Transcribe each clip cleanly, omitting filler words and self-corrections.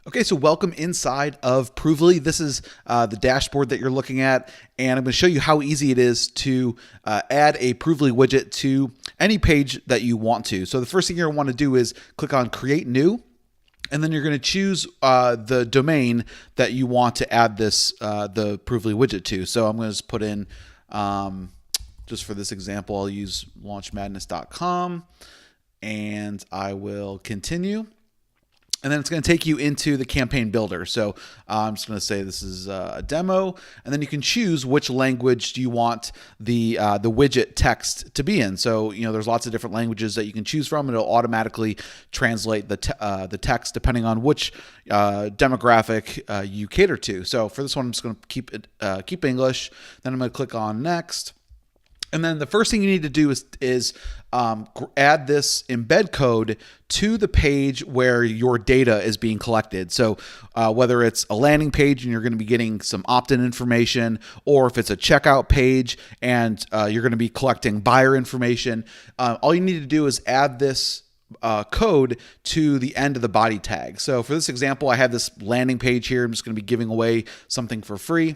Okay, so welcome inside of Provely. This is the dashboard that you're looking at, and I'm going to show you how easy it is to add a Provely widget to any page that you want to. So the first thing you're going to want to do is click on Create New, and then you're going to choose the domain that you want to add this the Provely widget to. So I'm going to just put in, just for this example, I'll use launchmadness.com, and I will continue. And then it's going to take you into the campaign builder. So I'm just going to say this is a demo, and then you can choose which language do you want the widget text to be in. So there's lots of different languages that you can choose from. It'll automatically translate the text depending on which demographic you cater to. So for this one, I'm just going to keep English. Then I'm going to click on Next. And then the first thing you need to do is add this embed code to the page where your data is being collected. So whether it's a landing page and you're going to be getting some opt-in information, or if it's a checkout page and you're going to be collecting buyer information, all you need to do is add this code to the end of the body tag. So for this example, I have this landing page here. I'm just going to be giving away something for free.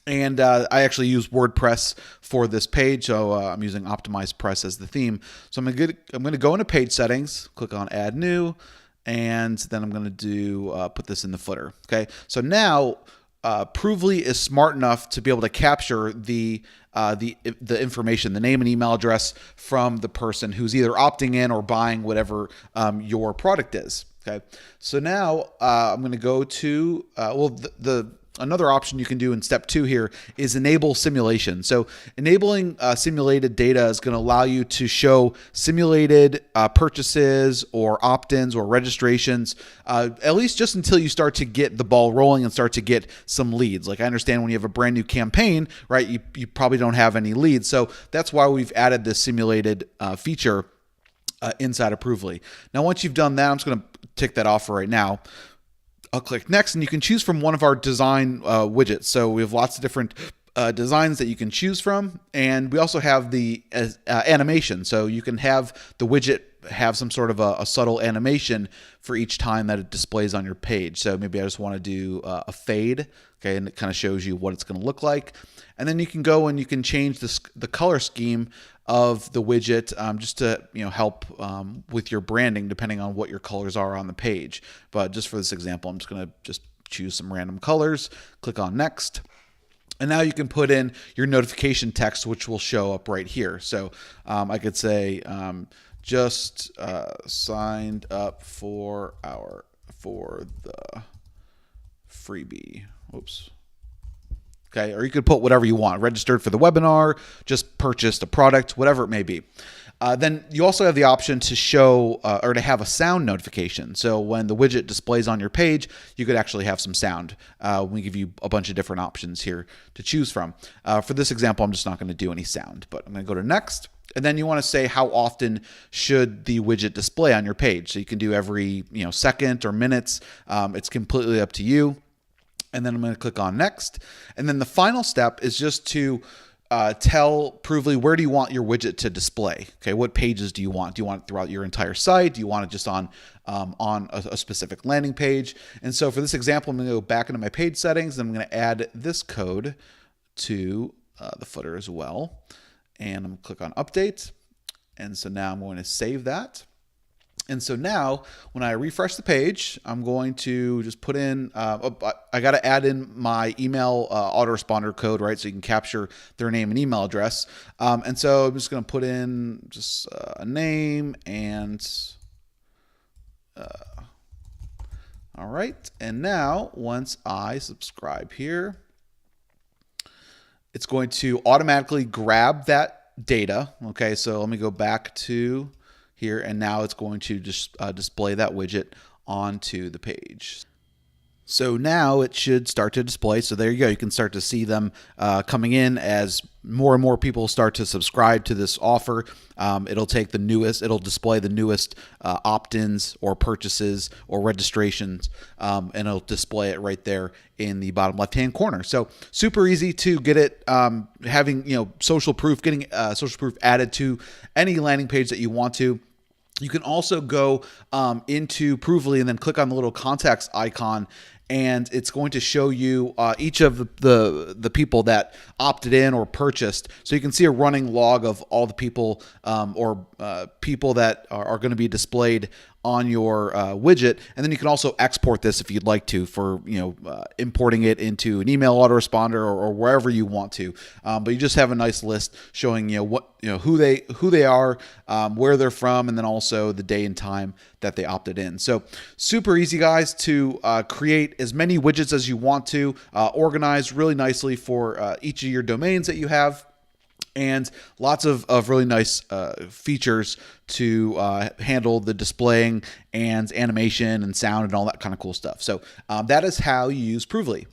And I actually use WordPress for this page, so I'm using OptimizePress as the theme. So I'm going to go into Page Settings, click on Add New, and then I'm going to do put this in the footer. Okay, so now Provely is smart enough to be able to capture the information, the name and email address from the person who's either opting in or buying whatever your product is. Okay, so now I'm going to go to another option you can do in step 2 here is enable simulation. So enabling simulated data is going to allow you to show simulated purchases or opt-ins or registrations, at least just until you start to get the ball rolling and start to get some leads. Like, I understand when you have a brand new campaign, right, you probably don't have any leads. So that's why we've added this simulated feature inside of Provely. Now, once you've done that, I'm just going to tick that off for right now. I'll click Next, and you can choose from one of our design widgets. So we have lots of different designs that you can choose from, and we also have the animation. So you can have the widget have some sort of a subtle animation for each time that it displays on your page. So maybe I just want to do a fade, okay, and it kind of shows you what it's going to look like. And then you can go and you can change the color scheme of the widget just to help with your branding, depending on what your colors are on the page. But just for this example, I'm just going to just choose some random colors, click on Next. And now you can put in your notification text, which will show up right here. So I could say just signed up for the freebie. Oops. Okay, or you could put whatever you want, registered for the webinar, just purchased a product, whatever it may be. Then you also have the option to show or to have a sound notification. So when the widget displays on your page, you could actually have some sound. We give you a bunch of different options here to choose from. For this example, I'm just not going to do any sound, but I'm going to go to Next. And then you want to say how often should the widget display on your page. So you can do every second or minutes. It's completely up to you. And then I'm going to click on Next. And then the final step is just to tell Provely, where do you want your widget to display? Okay, what pages do you want? Do you want it throughout your entire site? Do you want it just on a specific landing page? And so for this example, I'm going to go back into my page settings, and I'm going to add this code to the footer as well. And I'm going to click on Update. And so now I'm going to save that. And so now when I refresh the page, I'm going to just put in, I got to add in my email autoresponder code, right? So you can capture their name and email address. And so I'm just going to put in just a name and, all right. And now once I subscribe here, it's going to automatically grab that data. Okay. So let me go back to here, and now it's going to just display that widget onto the page. So now it should start to display. So there you go. You can start to see them coming in as more and more people start to subscribe to this offer. It'll take the newest, it'll display the newest opt-ins or purchases or registrations, and it'll display it right there in the bottom left-hand corner. So super easy to get it, having social proof, getting social proof added to any landing page that you want to. You can also go into Provely and then click on the little contacts icon, and it's going to show you each of the people that opted in or purchased. So you can see a running log of all the people or people that are going to be displayed on your widget, and then you can also export this if you'd like to for importing it into an email autoresponder or wherever you want to. But you just have a nice list showing who they are, where they're from, and then also the day and time that they opted in. So super easy, guys, to create as many widgets as you want to, organized really nicely for each of your domains that you have. And lots of really nice features to handle the displaying and animation and sound and all that kind of cool stuff. So that is how you use Provely.